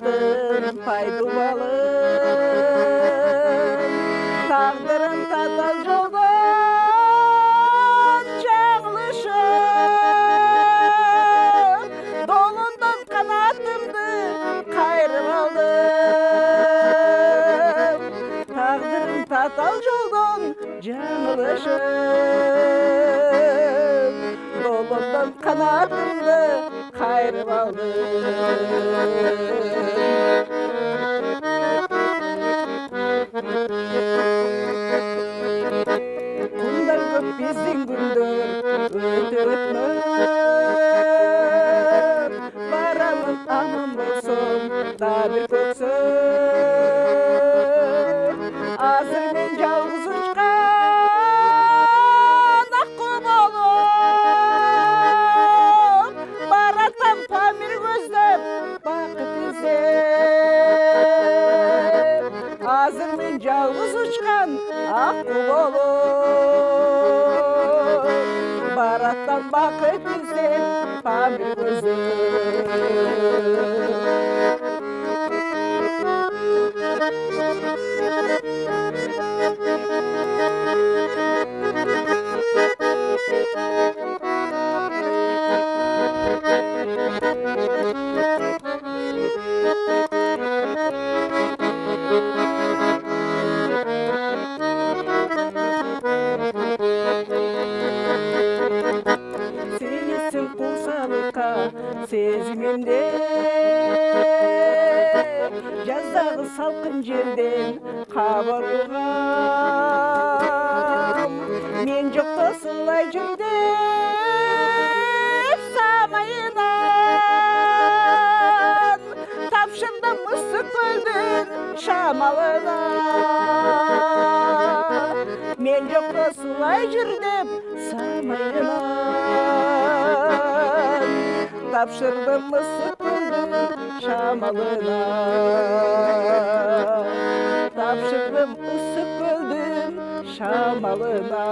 kanatın payduvalı. Tağdırın tatal yoldan çağlışır. Dolundan kanatımdı kayrım aldım. Tağdırın tatal yoldan жаңылышып долондан канатымды кайрып алдым. Кундар көп биздин күндөр өтө өтмөп, барамын аман болсом да бир көксөп. Азыр мен жалгыз учкан акку болуп, баратам Памир көздөп бакыт издеп. Азыр мен жалгыз учкан акку болуп, баратам бакыт издеп Памир көздөп. Sensin кулсалыкка сезимимде, жаздагы салкын жерден кабар угам. Мен жокто сылай жүрдүм самайынан, тапшырдым ысык көлдүн шамалына. Мен жокто сылай жүрдүм самайынан, тапшырдым ысык көлдүн шамалына. Тапшырдым ысык көлдүн шамалына.